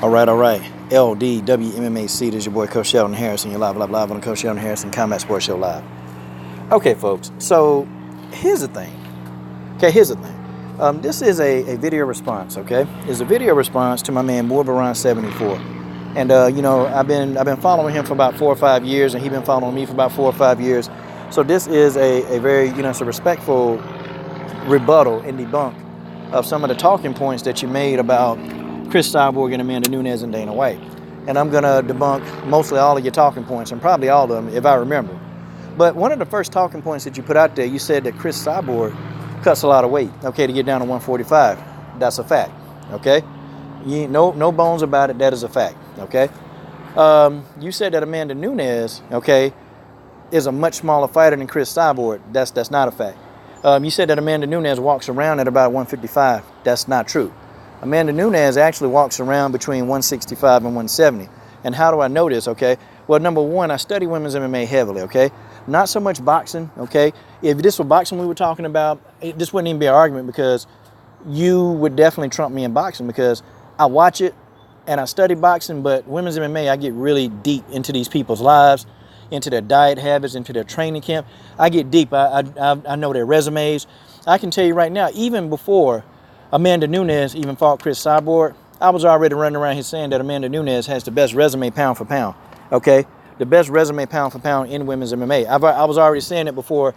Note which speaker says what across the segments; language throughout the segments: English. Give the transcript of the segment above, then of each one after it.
Speaker 1: All right. LDWMMAC, this is your boy Coach Sheldon Harrison. You're live on the Coach Sheldon Harrison Combat Sports Show Live. Okay, folks. So here's the thing. This is a video response. Okay, it's a video response to my man MUAYBORAN74, and I've been following him for about 4 or 5 years, and he's been following me for about 4 or 5 years. So this is a very it's a respectful rebuttal and debunk of some of the talking points that you made about Cris Cyborg and Amanda Nunes and Dana White. And I'm going to debunk mostly all of your talking points, and probably all of them if I remember. But one of the first talking points that you put out there, you said that Cris Cyborg cuts a lot of weight, okay, to get down to 145. That's a fact, okay? No bones about it, that is a fact, okay? You said that Amanda Nunes, okay, is a much smaller fighter than Cris Cyborg. That's not a fact. You said that Amanda Nunes walks around at about 155. That's not true. Amanda Nunes actually walks around between 165 and 170. And how do I know this, okay? Well, number one, I study women's MMA heavily, okay? Not so much boxing, okay? If this were boxing we were talking about, this wouldn't even be an argument, because you would definitely trump me in boxing, because I watch it and I study boxing, but women's MMA, I get really deep into these people's lives, into their diet habits, into their training camp. I get deep. I know their resumes. I can tell you right now, even before Amanda Nunes even fought Cris Cyborg, I was already running around here saying that Amanda Nunes has the best resume pound for pound, okay? The best resume pound for pound in women's MMA. I was already saying it before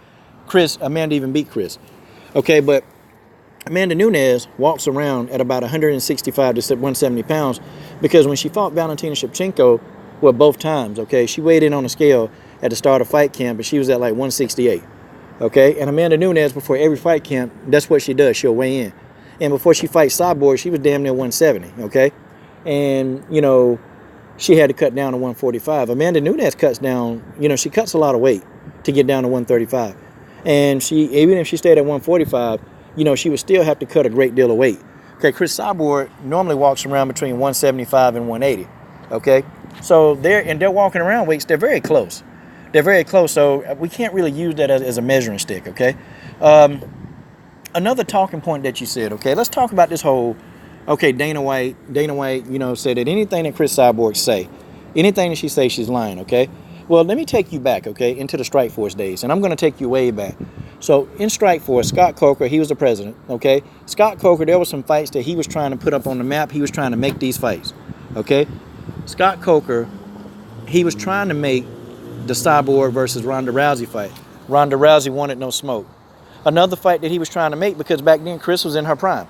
Speaker 1: Amanda even beat Cris, okay? But Amanda Nunes walks around at about 165 to 170 pounds, because when she fought Valentina Shevchenko, well, both times, okay, she weighed in on the scale at the start of fight camp, and she was at like 168, okay? And Amanda Nunes, before every fight camp, that's what she does. She'll weigh in. And before she fights Cyborg, she was damn near 170, okay? And, she had to cut down to 145. Amanda Nunes cuts down, she cuts a lot of weight to get down to 135. And even if she stayed at 145, she would still have to cut a great deal of weight. Okay, Cris Cyborg normally walks around between 175 and 180, okay? So they're walking around weights, they're very close. They're very close, so we can't really use that as a measuring stick, okay? Another talking point that you said, okay, let's talk about this whole, okay, Dana White, said that anything that Cris Cyborg say, anything that she says, she's lying, okay? Well, let me take you back, okay, into the Strikeforce days, and I'm going to take you way back. So in Strikeforce, Scott Coker, he was the president, okay? Scott Coker, there were some fights that he was trying to put up on the map. He was trying to make these fights, okay? Scott Coker, he was trying to make the Cyborg versus Ronda Rousey fight. Ronda Rousey wanted no smoke. Another fight that he was trying to make, because back then Cris was in her prime,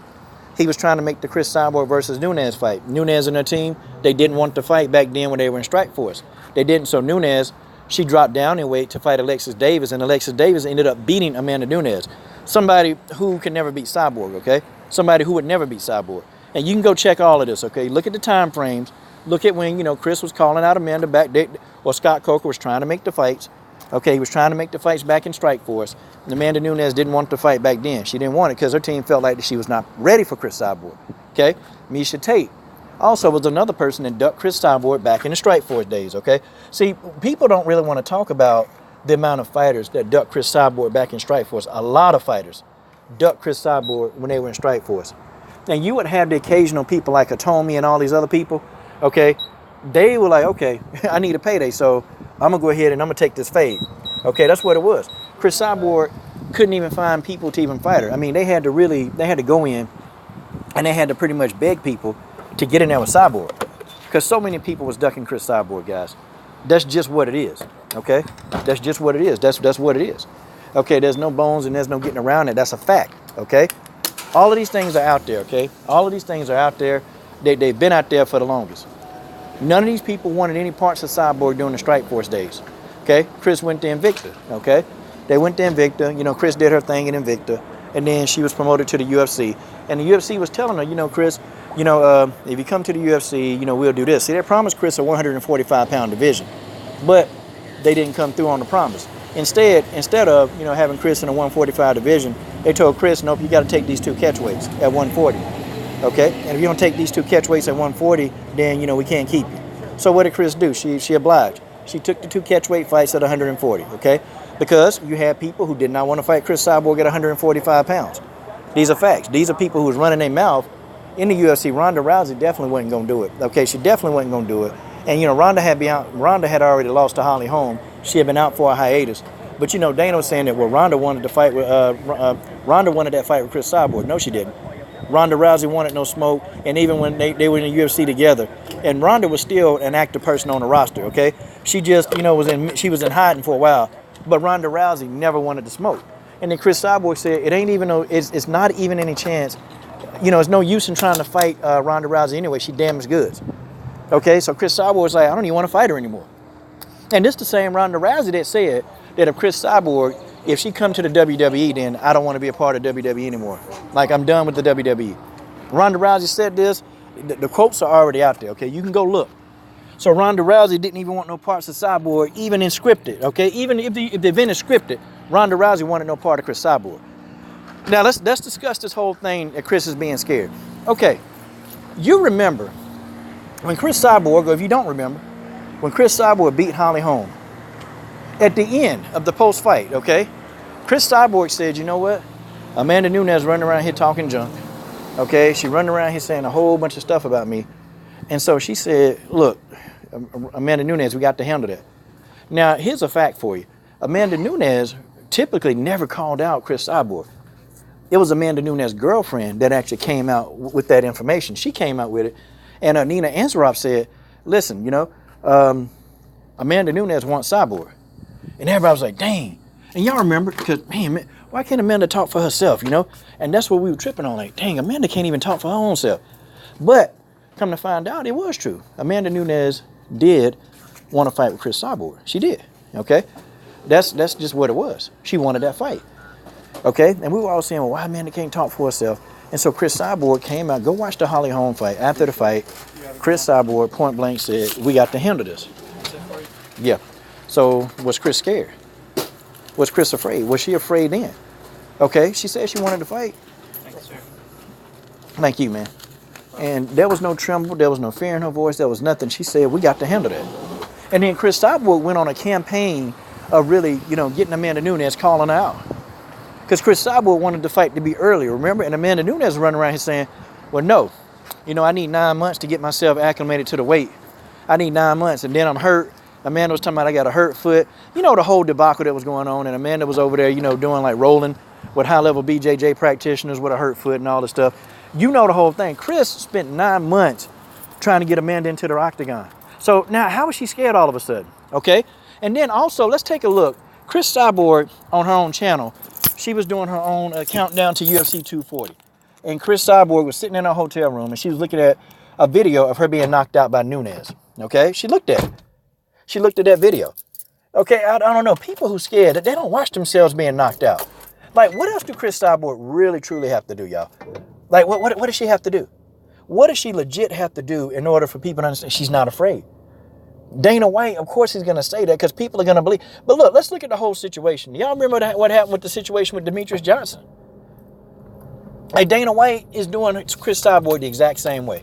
Speaker 1: he was trying to make the Cris Cyborg versus Nunes fight. Nunes and her team, they didn't want to fight back then when they were in Strikeforce. They didn't, so Nunes, she dropped down in weight to fight Alexis Davis, and Alexis Davis ended up beating Amanda Nunes. Somebody who can never beat Cyborg, okay? Somebody who would never beat Cyborg. And you can go check all of this, okay? Look at the time frames. Look at when, Cris was calling out Amanda back there, or Scott Coker was trying to make the fights. Okay, he was trying to make the fights back in Strikeforce. And Amanda Nunes didn't want to fight back then. She didn't want it because her team felt like she was not ready for Cris Cyborg. Okay, Miesha Tate also was another person that ducked Cris Cyborg back in the Strikeforce days. Okay, see, people don't really want to talk about the amount of fighters that ducked Cris Cyborg back in Strikeforce. A lot of fighters ducked Cris Cyborg when they were in Strikeforce. And you would have the occasional people like Atomi and all these other people. Okay, they were like, okay, I need a payday, so I'm gonna go ahead and I'm gonna take this fade. Okay, that's what it was. Cris Cyborg couldn't even find people to even fight her. I mean, they had to go in and they had to pretty much beg people to get in there with Cyborg, because so many people was ducking Cris Cyborg, guys. That's just what it is, okay? That's just what it is. That's what it is. Okay, there's no bones and there's no getting around it. That's a fact, okay? All of these things are out there, okay? All of these things are out there. They've been out there for the longest. None of these people wanted any parts of Cyborg during the Strikeforce days. Okay, Cris went to Invicta. Okay, they went to Invicta. Cris did her thing in Invicta, and then she was promoted to the UFC. And the UFC was telling her, Cris, if you come to the UFC, we'll do this. See, they promised Cris a 145-pound division, but they didn't come through on the promise. Instead of having Cris in a 145 division, they told Cris, nope, you got to take these two catch weights at 140. Okay, and if you don't take these two catch weights at 140, then we can't keep you. So what did Cris do? She obliged. She took the two catch weight fights at 140. Okay, because you had people who did not want to fight Cris Cyborg at 145 pounds. These are facts. These are people who was running their mouth in the UFC, Ronda Rousey definitely wasn't going to do it. Okay, she definitely wasn't going to do it. And, you know, Ronda had already lost to Holly Holm. She had been out for a hiatus. But, you know, Dana was saying that, well, Ronda wanted that fight with Cris Cyborg. No, she didn't. Ronda Rousey wanted no smoke, and even when they were in the UFC together, and Ronda was still an active person on the roster, okay? She just, you know, she was in hiding for a while, but Ronda Rousey never wanted to smoke. And then Cris Cyborg said, it's not even any chance, you know, it's no use in trying to fight Ronda Rousey anyway. She damaged goods. Okay, so Cris Cyborg was like, I don't even want to fight her anymore. And this the same Ronda Rousey that said that if Cris Cyborg, if she come to the WWE, then I don't want to be a part of WWE anymore. Like, I'm done with the WWE. Ronda Rousey said this. The quotes are already out there, okay? You can go look. So Ronda Rousey didn't even want no parts of Cyborg, even in scripted, okay? Even if the event is scripted, Ronda Rousey wanted no part of Cris Cyborg. Now, let's discuss this whole thing that Cris is being scared. Okay, you remember when Cris Cyborg, or if you don't remember, when Cris Cyborg beat Holly Holm, at the end of the post-fight, okay, Cris Cyborg said, you know what? Amanda Nunes running around here talking junk, okay? She running around here saying a whole bunch of stuff about me. And so she said, look, Amanda Nunes, we got to handle that. Now, here's a fact for you. Amanda Nunes typically never called out Cris Cyborg. It was Amanda Nunes' girlfriend that actually came out with that information. She came out with it. And Nina Ansaroff said, listen, you know, Amanda Nunes wants Cyborg. And everybody was like, dang. And y'all remember, because, man, why can't Amanda talk for herself, you know? And that's what we were tripping on. Like, dang, Amanda can't even talk for her own self. But come to find out, it was true. Amanda Nunes did want to fight with Cris Cyborg. She did, okay? That's just what it was. She wanted that fight, okay? And we were all saying, well, why Amanda can't talk for herself? And so Cris Cyborg came out. Go watch the Holly Holm fight. After the fight, Cris Cyborg point blank said, we got to handle this. Yeah. So was Cris scared? Was Cris afraid? Was she afraid then? Okay, she said she wanted to fight. Thank you, man. And there was no tremble, there was no fear in her voice, there was nothing. She said, we got to handle that. And then Cris Cyborg went on a campaign of really, you know, getting Amanda Nunes, calling her out. Because Cris Cyborg wanted the fight to be earlier, remember? And Amanda Nunes running around here saying, well, no, you know, I need 9 months to get myself acclimated to the weight. I need 9 months, and then I'm hurt. Amanda was talking about I got a hurt foot. You know, the whole debacle that was going on, and Amanda was over there, you know, doing like rolling with high-level BJJ practitioners with a hurt foot and all this stuff. You know the whole thing. Cris spent 9 months trying to get Amanda into the octagon. So now, how is she scared all of a sudden? Okay? And then also, let's take a look. Cris Cyborg, on her own channel, she was doing her own countdown to UFC 240. And Cris Cyborg was sitting in her hotel room, and she was looking at a video of her being knocked out by Nunes. Okay? She looked at it. She looked at that video. Okay, I don't know. People who scared, they don't watch themselves being knocked out. Like, what else do Cris Cyborg really, truly have to do, y'all? Like, what does she have to do? What does she legit have to do in order for people to understand she's not afraid? Dana White, of course, he's going to say that because people are going to believe. But look, let's look at the whole situation. Y'all remember what happened with the situation with Demetrius Johnson? Hey, Dana White is doing Cris Cyborg the exact same way.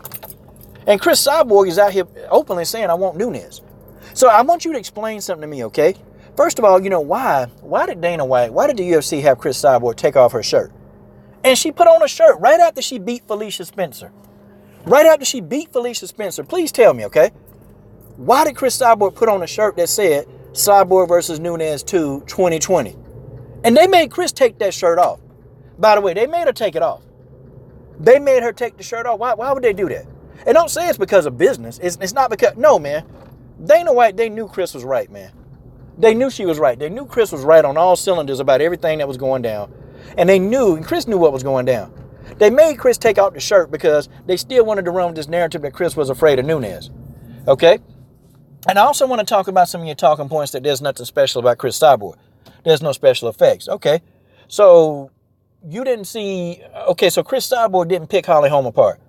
Speaker 1: And Cris Cyborg is out here openly saying, I want Nunes. So I want you to explain something to me, okay? First of all, you know, why did the UFC have Cris Cyborg take off her shirt? And she put on a shirt right after she beat Felicia Spencer. Right after she beat Felicia Spencer. Please tell me, okay? Why did Cris Cyborg put on a shirt that said Cyborg versus Nunes 2 2020? And they made Cris take that shirt off. By the way, they made her take it off. They made her take the shirt off. Why would they do that? And don't say it's because of business. It's not because, no, man. Dana White, they knew Cris was right, man. They knew she was right. They knew Cris was right on all cylinders about everything that was going down. And they knew, and Cris knew what was going down. They made Cris take out the shirt because they still wanted to run with this narrative that Cris was afraid of Nunes. Okay? And I also want to talk about some of your talking points that there's nothing special about Cris Cyborg. There's no special effects. Okay. So you didn't see, okay, so Cris Cyborg didn't pick Holly Holm apart.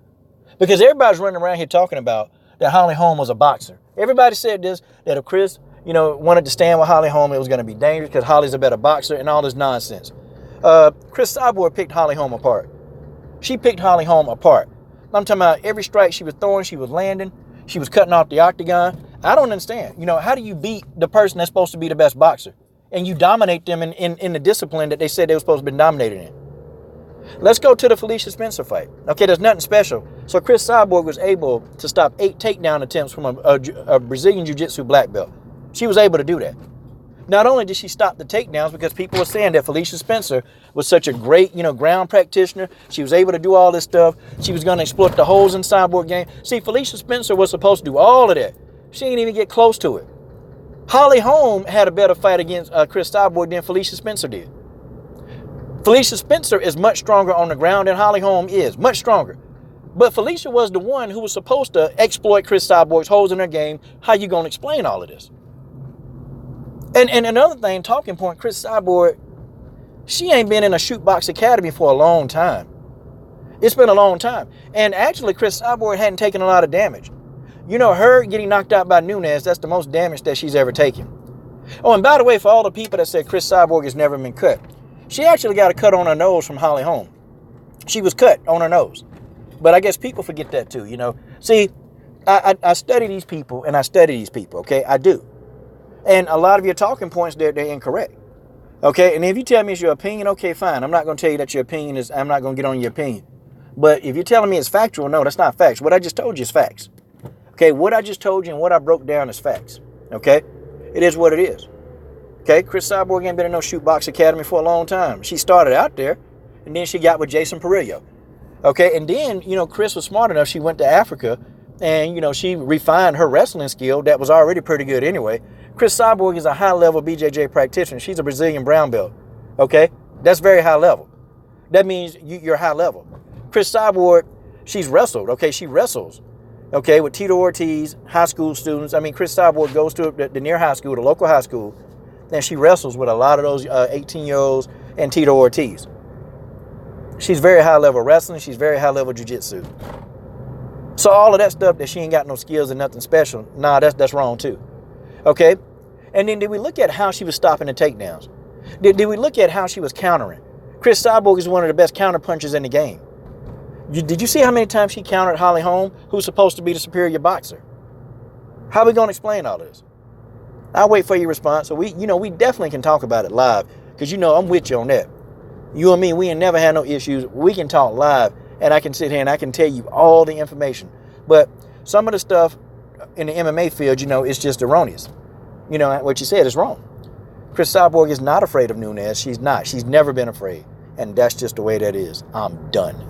Speaker 1: Because everybody's running around here talking about that Holly Holm was a boxer. Everybody said this, that if Cris, you know, wanted to stand with Holly Holm, it was going to be dangerous because Holly's a better boxer and all this nonsense. Cris Cyborg picked Holly Holm apart. She picked Holly Holm apart. I'm talking about every strike she was throwing, she was landing. She was cutting off the octagon. I don't understand. You know, how do you beat the person that's supposed to be the best boxer? And you dominate them in the discipline that they said they were supposed to be dominated in. Let's go to the Felicia Spencer fight. Okay, there's nothing special. So Cris Cyborg was able to stop 8 takedown attempts from a Brazilian Jiu-Jitsu black belt. She was able to do that. Not only did she stop the takedowns, because people were saying that Felicia Spencer was such a great, ground practitioner. She was able to do all this stuff. She was going to exploit the holes in Cyborg game. See, Felicia Spencer was supposed to do all of that. She didn't even get close to it. Holly Holm had a better fight against Cris Cyborg than Felicia Spencer did. Felicia Spencer is much stronger on the ground than Holly Holm is. Much stronger. But Felicia was the one who was supposed to exploit Cris Cyborg's holes in her game. How you going to explain all of this? And another thing, talking point, Cris Cyborg, she ain't been in a shoot box academy for a long time. It's been a long time. And actually, Cris Cyborg hadn't taken a lot of damage. Her getting knocked out by Nunes, that's the most damage that she's ever taken. Oh, and by the way, for all the people that said Cris Cyborg has never been cut, she actually got a cut on her nose from Holly Holm. She was cut on her nose. But I guess people forget that too, See, I study these people, and I study these people, okay? I do. And a lot of your talking points, they're incorrect. Okay, and if you tell me it's your opinion, okay, fine. I'm not going to tell you that your opinion is, I'm not going to get on your opinion. But if you're telling me it's factual, no, that's not facts. What I just told you is facts. Okay, what I just told you and what I broke down is facts. Okay, it is what it is. Okay, Cris Cyborg ain't been in no shoot box academy for a long time. She started out there, and then she got with Jason Perillo. Okay, and then, Cris was smart enough. She went to Africa, and, she refined her wrestling skill that was already pretty good anyway. Cris Cyborg is a high-level BJJ practitioner. She's a Brazilian brown belt. Okay, that's very high level. That means you're high level. Cris Cyborg, she's wrestled. Okay, she wrestles. Okay, with Tito Ortiz, high school students. I mean, Cris Cyborg goes to the near high school, the local high school, and she wrestles with a lot of those 18-year-olds and Tito Ortiz. She's very high-level wrestling. She's very high-level jiu-jitsu. So all of that stuff that she ain't got no skills and nothing special, nah, that's wrong too. Okay? And then did we look at how she was stopping the takedowns? Did we look at how she was countering? Cris Cyborg is one of the best counter punchers in the game. Did you see how many times she countered Holly Holm, who's supposed to be the superior boxer? How are we going to explain all this? I'll wait for your response. So we definitely can talk about it live, because I'm with you on that. You and me, we ain't never had no issues. We can talk live, and I can sit here and I can tell you all the information. But some of the stuff in the MMA field, is just erroneous. What you said is wrong. Cris Cyborg is not afraid of Nunes. She's not. She's never been afraid. And that's just the way that is. I'm done.